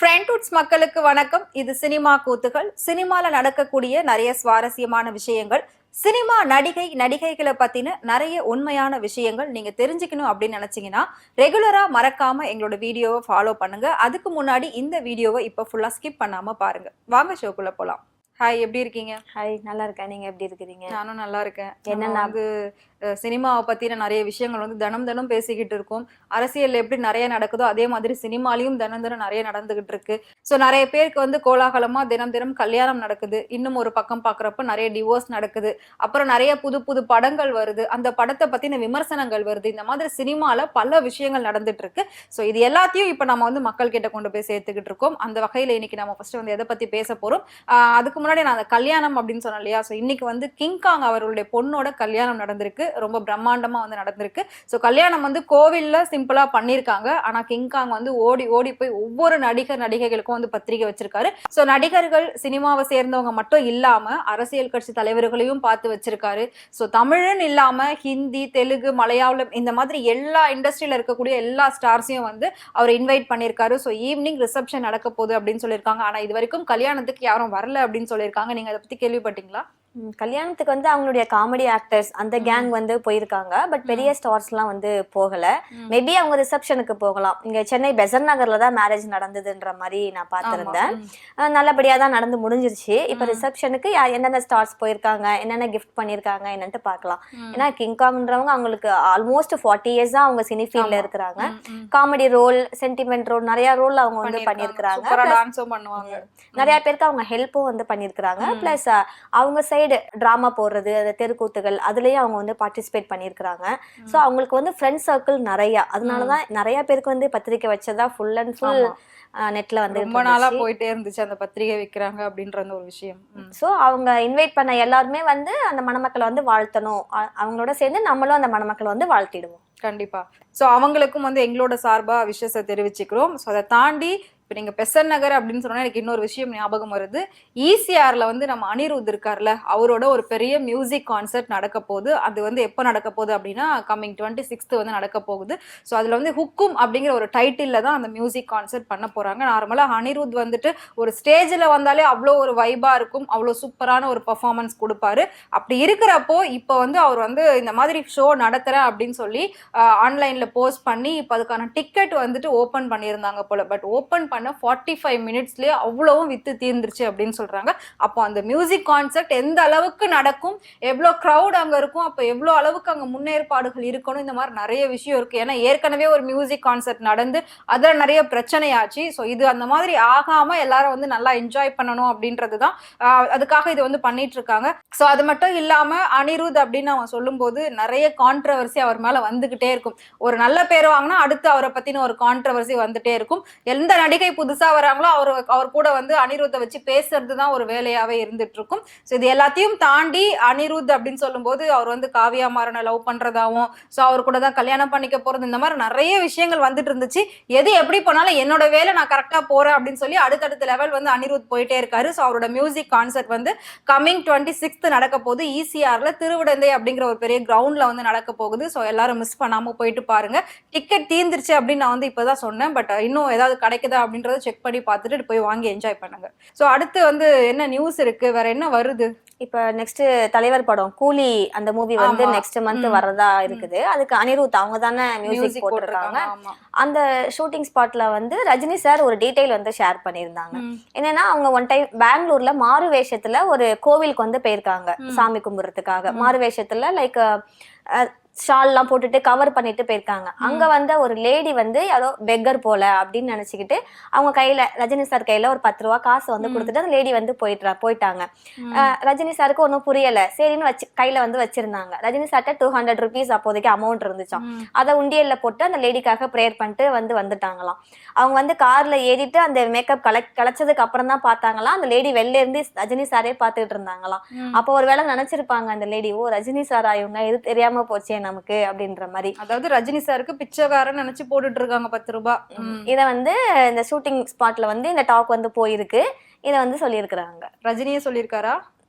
ஃப்ரெண்ட்வுட்ஸ் மக்களுக்கு வணக்கம். இது சினிமா கூத்துகள். சினிமால நடக்கக்கூடிய நிறைய சுவாரஸ்யமான விஷயங்கள், சினிமா நடிகைகளை பத்தின நிறைய உண்மையான விஷயங்கள் நீங்க தெரிஞ்சுக்கணும் அப்படின்னு நினைச்சீங்கன்னா ரெகுலரா மறக்காம எங்களோட வீடியோவை ஃபாலோ பண்ணுங்க. அதுக்கு முன்னாடி இந்த வீடியோவை இப்போ ஃபுல்லா ஸ்கிப் பண்ணாம பாருங்க. வாங்க ஷோக்குள்ள போலாம். ஹாய், எப்படி இருக்கீங்க? ஹாய், நல்லா இருக்கேன். நீங்க எப்படி இருக்கிறீங்க? நானும் நல்லா இருக்கேன். என்னன்னா வந்து சினிமாவை பத்தின நிறைய விஷயங்கள் வந்து தினம் பேசிக்கிட்டு இருக்கோம். அரசியல்ல எப்படி நிறைய நடக்குதோ அதே மாதிரி சினிமாலையும் தினம் நிறைய நடந்துகிட்டு இருக்கு. ஸோ நிறைய பேருக்கு வந்து கோலாகலமா தினம் கல்யாணம் நடக்குது. இன்னும் ஒரு பக்கம் பாக்குறப்ப நிறைய டிவோர்ஸ் நடக்குது. அப்புறம் நிறைய புது புது படங்கள் வருது. அந்த படத்தை பத்தின விமர்சனங்கள் வருது. இந்த மாதிரி சினிமால பல விஷயங்கள் நடந்துட்டு இருக்கு. ஸோ இது எல்லாத்தையும் இப்ப நம்ம வந்து மக்கள் கிட்ட கொண்டு போய் சேர்த்துக்கிட்டு இருக்கோம். அந்த வகையில இன்னைக்கு நம்ம ஃபர்ஸ்ட் வந்து எதை பத்தி பேச போறோம். அதுக்கு முன்னாடி நான் கல்யாணம் அப்படின்னு சொன்னேன் இல்லையா? ஸோ இன்னைக்கு வந்து கிங்காங் அவர்களுடைய பொண்ணோட கல்யாணம் நடந்திருக்கு. ரொம்ப பிரம்மாண்டமா வந்து நடந்திருக்கு. ஸோ கல்யாணம் வந்து கோவில்ல சிம்பிளா பண்ணிருக்காங்க. ஆனா கிங்காங் வந்து ஓடி ஓடி போய் ஒவ்வொரு நடிகைகளுக்கும் வந்து பத்திரிகை வச்சிருக்காரு. ஸோ நடிகர்கள் சினிமாவை சேர்ந்தவங்க மட்டும் இல்லாம அரசியல் கட்சி தலைவர்களையும் பார்த்து வச்சிருக்காரு. ஸோ தமிழ்னு இல்லாம ஹிந்தி, தெலுங்கு, மலையாளம் இந்த மாதிரி எல்லா இண்டஸ்ட்ரியில இருக்கக்கூடிய எல்லா ஸ்டார்ஸையும் வந்து அவர் இன்வைட் பண்ணியிருக்காரு. ஸோ ஈவினிங் ரிசப்ஷன் நடக்க போகுது அப்படின்னு சொல்லியிருக்காங்க. ஆனா இது வரைக்கும் கல்யாணத்துக்கு யாரும் வரல அப்படின்னு சொல்லியிருக்காங்க. நீங்க அதை பத்தி கேள்விப்பட்டீங்களா? கல்யாணத்துக்கு வந்து அவங்களுடைய காமெடி ஆக்டர்ஸ் அந்த கேங் வந்து போயிருக்காங்க. பட் பெரிய ஸ்டார்ஸ்லாம் வந்து போகல. மேபி அவங்க ரிசப்ஷனுக்கு போகலாம். இங்க சென்னை பெசன் நகர்ல தான் மேரேஜ் நடந்ததுன்ற மாதிரி நான் பார்த்திருந்தேன். நல்லபடியா தான் நடந்து முடிஞ்சிருச்சு. இப்ப ரிசப்ஷனுக்கு என்னென்ன ஸ்டார்ஸ் போயிருக்காங்க, என்னென்ன கிஃப்ட் பண்ணிருக்காங்க என்னன்ட்டு பார்க்கலாம். ஏன்னா கிங்காங்ன்றவங்க அவங்களுக்கு ஆல்மோஸ்ட் 40 இயர்ஸ் தான் அவங்க சினி ஃபீல்ட்ல இருக்கிறாங்க. காமெடி ரோல், சென்டிமெண்ட் ரோல், நிறைய ரோல் அவங்க வந்து பண்ணிருக்காங்க. நிறைய பேருக்கு அவங்க ஹெல்ப்பும் வந்து பண்ணிருக்காங்க. பிளஸ் அவங்க டிராமா போடுறது, அந்த தெருக்கூத்துகள் அதுலயும் அவங்க வந்து பார்ட்டிசிபேட் பண்ணிருக்காங்க. சோ அவங்களுக்கு வந்து ஃப்ரெண்ட் சர்க்கிள் நிறைய. அதனாலதான் நிறைய பேருக்கு வந்து பத்திரிக்கை வச்சதா ஃபுல் அண்ட் ஃபுல் நெட்ல வந்து ரொம்ப நாளா போயிட்டே இருந்துச்சு அந்த பத்திரிகை வைக்கிறாங்க அப்படின்ற ஒரு விஷயம். சோ அவங்க இன்வைட் பண்ண எல்லாருமே வந்து அந்த மணமக்களை வந்து வாழ்த்தணும். அவங்களோட சேர்ந்து நம்மளும் அந்த மணமக்களை வந்து வாழ்த்திடுவோம். கண்டிப்பா. சோ அவங்களுக்கும் வந்து எங்களோட சார்பா விஷயத்தை தெரிவிச்சுக்கிறோம். சோ அதை தாண்டி இப்போ நீங்கள் பெசன் நகர் அப்படின்னு சொன்னா எனக்கு இன்னொரு விஷயம் ஞாபகம் வருது. ஈசிஆர்ல வந்து நம்ம அனிருத் இருக்கார்ல, அவரோட ஒரு பெரிய மியூசிக் கான்சர்ட் நடக்க போகுது. அது வந்து எப்போ நடக்க போகுது அப்படின்னா கம்மிங் 26th வந்து நடக்க போகுது. ஸோ அதில் வந்து ஹுக்கும் அப்படிங்கிற ஒரு டைட்டில் தான் அந்த மியூசிக் கான்சர்ட் பண்ண போறாங்க. நார்மலாக அனிருத் வந்துட்டு ஒரு ஸ்டேஜில் வந்தாலே அவ்வளோ ஒரு வைபா இருக்கும், அவ்வளோ சூப்பரான ஒரு பர்ஃபார்மன்ஸ் கொடுப்பாரு. அப்படி இருக்கிறப்போ இப்போ வந்து அவர் வந்து இந்த மாதிரி ஷோ நடத்துறேன் அப்படின்னு சொல்லி ஆன்லைன்ல போஸ்ட் பண்ணி இப்போ அதுக்கான டிக்கெட் வந்துட்டு ஓப்பன் பண்ணியிருந்தாங்க போல. பட் ஓப்பன் 45 மினிட்ஸ்லயே அவ்வளவும் வித்து தீர்ந்துருச்சு அப்படின்னு சொல்றாங்க. அப்போ அந்த மியூசிக் கான்சர்ட் எந்த அளவுக்கு நடக்கும், எவ்வளவு கிரௌட் அங்க இருக்கும், அப்போ எவ்வளவு அளவுக்கு அங்க முன்னேற்பாடுகள் இருக்கணும், இந்த மாதிரி நிறைய விஷயம் இருக்கு. ஏன்னா ஏற்கனவே ஒரு மியூசிக் கான்சர்ட் நடந்து அதுல நிறைய பிரச்சனையாச்சு. ஸோ இது அந்த மாதிரி ஆகாம எல்லாரும் வந்து நல்லா என்ஜாய் பண்ணணும் அப்படின்றதுதான் அதுக்காக இது வந்து பண்ணிட்டு இருக்காங்க. ஸோ அது மட்டும் இல்லாம அனிருத் அப்படின்னு அவன் சொல்லும் போது நிறைய கான்ட்ரவர்சி அவர் மேல வந்துகிட்டே இருக்கும். ஒரு நல்ல பேர் வாங்கினா அடுத்து அவரை பத்தின ஒரு கான்ட்ரவர்சி வந்துட்டே இருக்கும். எந்த நடிகை புதுசா வராங்களோ அவர் கூட வந்து அனிருத்தை வச்சு பேசுறதுதான் ஒரு வேலையாவே இருந்துட்டு இருக்கும். ஸோ இது எல்லாத்தையும் தாண்டி அனிருத் அப்படின்னு சொல்லும் போது அவர் வந்து காவியா மாறனை லவ் பண்றதாவும், ஸோ அவர் கூட தான் கல்யாணம் பண்ணிக்க போறது, இந்த மாதிரி நிறைய விஷயங்கள் வந்துட்டு இருந்துச்சு. எது எப்படி போனாலும் என்னோட வேலை நான் கரெக்டா போறேன் அப்படின்னு சொல்லி அடுத்தடுத்த லெவல் வந்து அனிருத் போயிட்டே இருக்காரு. ஸோ அவரோட மியூசிக் கான்சர்ட் வந்து கம்மிங் 26th நடக்க போகுது. ஈசிஆர்ல திருவிடந்தை அப்படிங்கிற ஒரு பெரிய கிரவுண்ட்ல வந்து நடக்க போகுது. ஸோ எல்லாரும் மிஸ் பண்ணாம போயிட்டு பாருங்க. டிக்கெட் தீர்ந்துருச்சு அப்படின்னு நான் வந்து இப்பதான் சொன்னேன். பட் இன்னும் ஏதாவது கிடைக்குதா அப்படின்றத செக் பண்ணி பார்த்துட்டு போய் வாங்கி என்ஜாய் பண்ணுங்க. ஸோ அடுத்து வந்து என்ன நியூஸ் இருக்கு, வேற என்ன வருது? இப்ப நெக்ஸ்ட் தலைவர் படம் கூலி அந்த மூவி வந்து நெக்ஸ்ட் மந்த் வரதா இருக்குது. அதுக்கு அனிருத் அவங்க தானே மியூசிக் போட்டிருக்காங்க. அந்த ஷூட்டிங் ஸ்பாட்ல வந்து ரஜினி சார் ஒரு டீடைல் வந்து ஷேர் பண்ணியிருந்தாங்க. என்னன்னா அவங்க ஒன் டைம் பெங்களூர்ல மாறு வேஷத்துல ஒரு கோவிலுக்கு வந்து போயிருக்காங்க சாமி கும்பிடுறதுக்காக. மாறு வேஷத்துல லைக் ஷால் எல்லாம் போட்டுட்டு கவர் பண்ணிட்டு போயிருக்காங்க. அங்க வந்து ஒரு லேடி வந்து யாரோ பெக்கர் போல அப்படின்னு நினைச்சுக்கிட்டு அவங்க கையில ரஜினி சார் கையில ஒரு 10 ரூபா காசு வந்து கொடுத்துட்டு அந்த லேடி வந்து போயிட்டாங்க. ரஜினி சாருக்கு ஒன்னும் புரியல, சரின்னு கையில வந்து வச்சிருந்தாங்க. ரஜினி சார்ட்ட 200 rupees அப்போதைக்கு அமௌண்ட் இருந்துச்சாம். அதை உண்டியல்ல போட்டு அந்த லேடிக்காக ப்ரேயர் பண்ணிட்டு வந்துட்டாங்களாம். அவங்க வந்து கார்ல ஏறிட்டு அந்த மேக்கப் கலைச்சதுக்கு அப்புறம் தான் பார்த்தாங்களாம் அந்த லேடி வெளில இருந்து ரஜினி சாரே பார்த்துட்டு இருந்தாங்களாம். அப்போ ஒரு வேளை நினைச்சிருப்பாங்க அந்த லேடி, ஓ ரஜினி சாரா இவங்க, இது தெரியாம போச்சே நமக்கு அப்படின்ற மாதிரி. அதாவது ரஜினி சாருக்கு பிச்சைக்காரன் நினைச்சு போட்டுட்டு இருக்காங்க 10 ரூபாய். இத வந்து இந்த ஷூட்டிங் ஸ்பாட்ல வந்து இந்த டாக் வந்து போயிருக்கு. இத வந்து சொல்லியிருக்கிறாங்க. ரஜினியே சொல்லியிருக்காரா?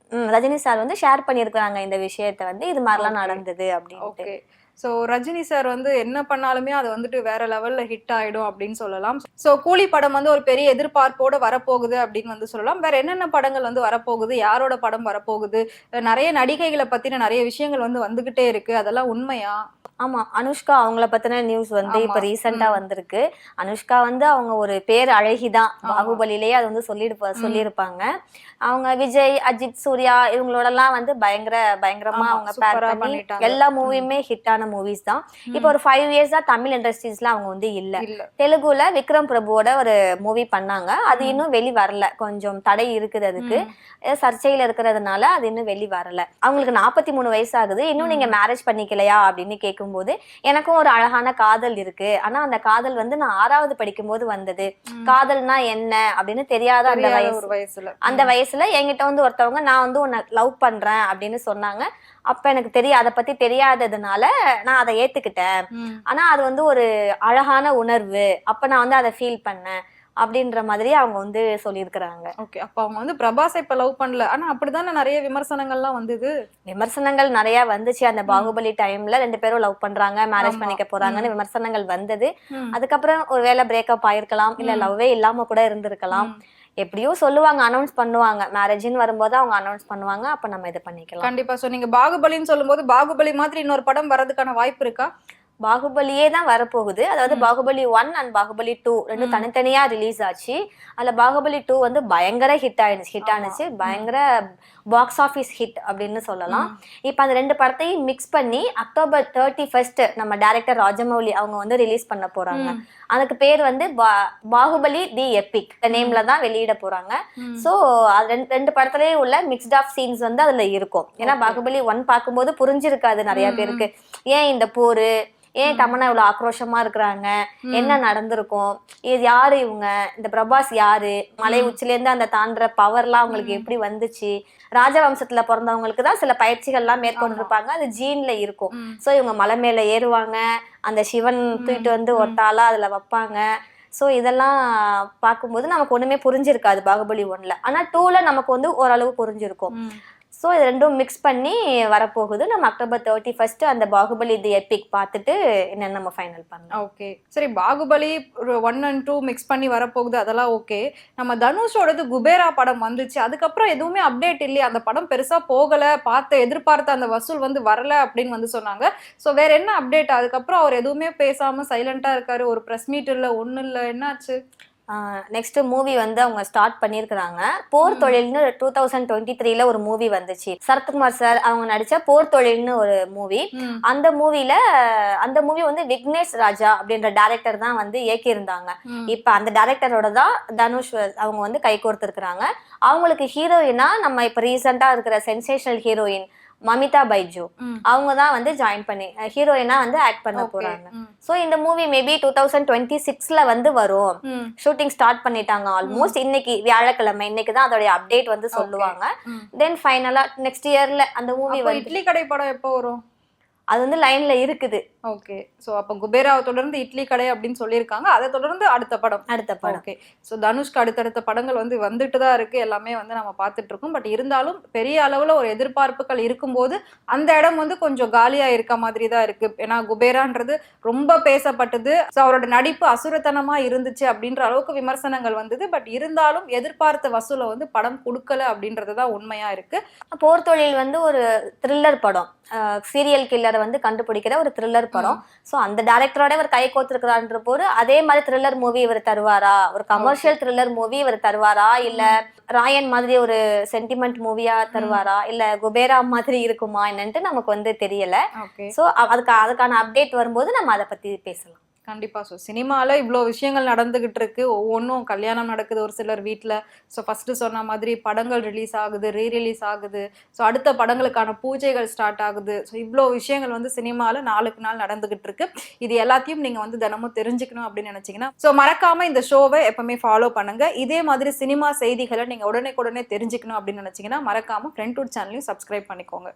ரஜினி சார் வந்து ஷேர் பண்ணியிருக்கிறாங்க இந்த விஷயத்த வந்து, இது மாதிரிலாம் நடந்தது அப்படின்னு. ஸோ ரஜினி சார் வந்து என்ன பண்ணாலுமே அது வந்துட்டு வேற லெவல்ல ஹிட் ஆயிடும் அப்படின்னு சொல்லலாம். ஸோ கூலி படம் வந்து ஒரு பெரிய எதிர்பார்ப்போட வரப்போகுது அப்படின்னு வந்து சொல்லலாம். வேற என்னென்ன படங்கள் வந்து வரப்போகுது, யாரோட படம் வரப்போகுது, நிறைய நடிகைகளை பத்தின நிறைய விஷயங்கள் வந்து வந்துகிட்டே இருக்கு, அதெல்லாம் உண்மையா? ஆமா, அனுஷ்கா அவங்கள பத்தின நியூஸ் வந்து இப்ப ரீசெண்டா வந்திருக்கு. அனுஷ்கா வந்து அவங்க ஒரு பேர் அழகிதான், பாகுபலிலேயே அது வந்து சொல்லியிருப்பாங்க. அவங்க விஜய், அஜித், சூர்யா இவங்களோட எல்லாம் வந்து பயங்கரமா அவங்க பேர் பண்ணி எல்லா மூவியுமே ஹிட்டான மூவிஸ் தான். இப்ப ஒரு 5 இயர்ஸா தமிழ் இண்டஸ்ட்ரீஸ்ல அவங்க வந்து இல்ல. தெலுங்குல விக்ரம் பிரபுவோட ஒரு மூவி பண்ணாங்க, அது இன்னும் வெளி வரல, கொஞ்சம் தடை இருக்குது, அதுக்கு சர்ச்சையில இருக்கிறதுனால அது இன்னும் வெளி வரல. அவங்களுக்கு 43 வயசு ஆகுது, இன்னும் நீங்க மேரேஜ் பண்ணிக்கலையா அப்படின்னு கேட்கும்போது எனக்கும் ஒரு அழகான காதல் இருக்கு, ஆனா அந்த காதல் வந்து நான் 6வது படிக்கும் போது வந்தது, காதல்னா என்ன அப்படின்னு தெரியாத அந்த வயசுல என்கிட்ட வந்து ஒருத்தவங்க நான் வந்து உன்னை லவ் பண்றேன் அப்படின்னு சொன்னாங்க. அப்ப எனக்கு அதை பத்தி தெரியாததுனால நான் அதை ஏத்துக்கிட்டேன். ஆனா அது வந்து ஒரு அழகான உணர்வு, அப்ப நான் வந்து அதை ஃபீல் பண்ணேன் அப்படின்ற மாதிரி அவங்க வந்து சொல்லியிருக்கிறாங்க. ஓகே, அப்ப அவங்க வந்து பிரபாஸ் இப்ப லவ் பண்ணல, ஆனா அப்படிதானே நிறைய விமர்சனங்கள்லாம் வந்தது. விமர்சனங்கள் நிறைய வந்துச்சு. அந்த பாகுபலி டைம்ல 2 பேரும் லவ் பண்றாங்க, மேரேஜ் பண்ணிக்க போறாங்கன்னு விமர்சனங்கள் வந்தது. அதுக்கப்புறம் ஒருவேளை பிரேக்கப் ஆயிருக்கலாம், இல்ல லவ்வே இல்லாம கூட இருந்திருக்கலாம். எப்படியோ சொல்லுவாங்க, அனௌன்ஸ் பண்ணுவாங்க, மேரேஜ்னு வரும்போது அவங்க அனௌன்ஸ் பண்ணுவாங்க, அப்ப நம்ம இது பண்ணிக்கலாம். கண்டிப்பா. சோ நீங்க பாகுபலின்னு சொல்லும்போது பாகுபலி மாதிரி இன்னொரு படம் வர்றதுக்கான வாய்ப்பு இருக்கா? பாகுபலியே தான் வரப்போகுது. அதாவது பாகுபலி 1 அண்ட் பாகுபலி 2 ரெண்டும் தனித்தனியா ரிலீஸ் ஆச்சு. அதுல பாகுபலி 2 வந்து பயங்கர ஹிட் ஆனிச்சு, பயங்கர பாக்ஸ் ஆஃபீஸ் ஹிட் அப்படின்னு சொல்லலாம். இப்ப அந்த 2 படத்தையும் மிக்ஸ் பண்ணி அக்டோபர் 31 நம்ம டைரக்டர் ராஜமௌலி அவங்க வந்து ரிலீஸ் பண்ண போறாங்க. அதுக்கு பேர் வந்து பாகுபலி தி எபிக் நேம்ல தான் வெளியிட போறாங்க. சோ அது 2 படத்துலயும் உள்ள மிக்ஸ்ட் ஆஃப் சீன்ஸ் வந்து அதுல இருக்கும். ஏன்னா பாகுபலி 1 பார்க்கும்போது புரிஞ்சிருக்காது நிறைய பேருக்கு, ஏன் இந்த போரு, ஏன் தமன்னா இவ்வளவு ஆக்ரோஷமா இருக்கிறாங்க, என்ன நடந்திருக்கும், இது யாரு இவங்க, இந்த பிரபாஸ் யாரு, மலை உச்சில இருந்து அந்த தாண்டுற பவர்லாம் அவங்களுக்கு எப்படி வந்துச்சு, ராஜவம்சத்துல பிறந்தவங்களுக்கு தான் சில பயிற்சிகள் எல்லாம் மேற்கொண்டிருப்பாங்க, அது ஜீன்ல இருக்கும். சோ இவங்க மலை மேல ஏறுவாங்க, அந்த சிவன் தூக்கிட்டு வந்து ஒத்தாலா அதுல வைப்பாங்க. சோ இதெல்லாம் பார்க்கும்போது நமக்கு ஒண்ணுமே புரிஞ்சிருக்காது பாகுபலி 1ல, ஆனா 2ல நமக்கு வந்து ஓரளவு புரிஞ்சிருக்கும். ஸோ இது ரெண்டும் மிக்ஸ் பண்ணி வரப்போகுது. நம்ம அக்டோபர் 31 அந்த பாகுபலி தி எபிக் பார்த்துட்டு என்னென்ன நம்ம ஃபைனல் பண்ணலாம். ஓகே, சரி. பாகுபலி 1 and 2 மிக்ஸ் பண்ணி வரப்போகுது, அதெல்லாம் ஓகே. நம்ம தனுஷோடது குபேரா படம் வந்துச்சு, அதுக்கப்புறம் எதுவுமே அப்டேட் இல்லையா, அந்த படம் பெருசா போகல, எதிர்பார்த்த அந்த வசூல் வந்து வரல அப்படின்னு வந்து சொன்னாங்க. ஸோ வேற என்ன அப்டேட்? அதுக்கப்புறம் அவர் எதுவுமே பேசாம சைலண்டா இருக்காரு, ஒரு பிரஸ் மீட் இல்லை, ஒன்றும் இல்லை, என்னாச்சு? நெக்ஸ்ட் மூவி வந்து அவங்க ஸ்டார்ட் பண்ணியிருக்கிறாங்க. போர் தொழில்னு 2023ல ஒரு மூவி வந்துச்சு, சரத்குமார் சார் அவங்க நடிச்ச போர் தொழில்னு ஒரு மூவி. அந்த மூவி வந்து விக்னேஷ் ராஜா அப்படின்ற டைரக்டர் தான் வந்து இயக்கியிருந்தாங்க. இப்ப அந்த டைரக்டரோட தான் தனுஷ் அவங்க வந்து கை கோர்த்திருக்கிறாங்க. அவங்களுக்கு ஹீரோயினா நம்ம இப்ப ரீசெண்டா இருக்கிற சென்சேஷனல் ஹீரோயின் மமிதா பைஜு அவங்க தான் வந்து ஜாயின் பண்ணி ஹீரோயினா வந்து ஆக்ட் பண்ண போறாங்க. சோ இந்த மூவி மேபி 2026ல வந்து வரும். ஷூட்டிங் ஸ்டார்ட் பண்ணிட்டாங்க ஆல்மோஸ்ட். இன்னைக்கு வியாழக்கிழமை, இன்னைக்கு தான் அதோட அப்டேட் வந்து சொல்லுவாங்க. தென் ஃபைனலா நெக்ஸ்ட் இயர்ல அந்த மூவி வந்து. இட்லி கடை படம் எப்போ வரும்? அது வந்து லைன்ல இருக்குது. ஓகே, சோ அப்ப குபேராவை தொடர்ந்து இட்லி கடை அப்படின்னு சொல்லியிருக்காங்க, அதை தொடர்ந்து அடுத்த படம். ஓகே, சோ தனுஷ்க்கு அடுத்தடுத்த படங்கள் வந்து வந்துட்டு தான் இருக்கு, எல்லாமே வந்து நம்ம பார்த்துட்டு இருக்கோம். பட் இருந்தாலும் பெரிய அளவுல ஒரு எதிர்பார்ப்புகள் இருக்கும்போது அந்த இடம் வந்து கொஞ்சம் காலியா இருக்க மாதிரி தான் இருக்கு. ஏன்னா குபேரான்றது ரொம்ப பேசப்பட்டது, ஸோ அவரோட நடிப்பு அசுரத்தனமா இருந்துச்சு அப்படின்ற அளவுக்கு விமர்சனங்கள் வந்தது. பட் இருந்தாலும் எதிர்பார்த்த வசூலை வந்து படம் கொடுக்கல அப்படின்றது தான் உண்மையா இருக்கு. போர் தொழில் வந்து ஒரு த்ரில்லர் படம், சீரியல் கில்லரை வந்து கண்டுபிடிக்கிற ஒரு த்ரில்லர் படம். சோ அந்த டைரக்டரோட இவர் கை கோர்த்திருக்கிறான்ற போது அதே மாதிரி த்ரில்லர் மூவி இவர் தருவாரா, ஒரு கமர்ஷியல் த்ரில்லர் மூவி இவர் தருவாரா, இல்ல ராயன் மாதிரி ஒரு சென்டிமெண்ட் மூவியா தருவாரா, இல்ல குபேரா மாதிரி இருக்குமா என்னன்ட்டு நமக்கு வந்து தெரியல. சோ அதுக்கான அப்டேட் வரும்போது நம்ம அதை பத்தி பேசலாம். கண்டிப்பா. ஸோ சினிமாவில் இவ்வளோ விஷயங்கள் நடந்துகிட்டு இருக்கு, ஒவ்வொன்றும் கல்யாணம் நடக்குது ஒரு சிலர் வீட்டில். ஸோ ஃபர்ஸ்ட் சொன்ன மாதிரி படங்கள் ரிலீஸ் ஆகுது, ரீரிலீஸ் ஆகுது, ஸோ அடுத்த படங்களுக்கான பூஜைகள் ஸ்டார்ட் ஆகுது. ஸோ இவ்வளோ விஷயங்கள் வந்து சினிமாவில் நாளுக்கு நாள் நடந்துகிட்டு இருக்கு. இது எல்லாத்தையும் நீங்கள் வந்து தினமும் தெரிஞ்சுக்கணும் அப்படின்னு நினச்சிங்கன்னா ஸோ மறக்காம இந்த ஷோவை எப்பவுமே ஃபாலோ பண்ணுங்க. இதே மாதிரி சினிமா செய்திகளை நீங்கள் உடனே தெரிஞ்சுக்கணும் அப்படின்னு நினச்சிங்கன்னா மறக்காம ஃப்ரெண்ட்வுட் சேனலையும் சப்ஸ்கிரைப் பண்ணிக்கோங்க.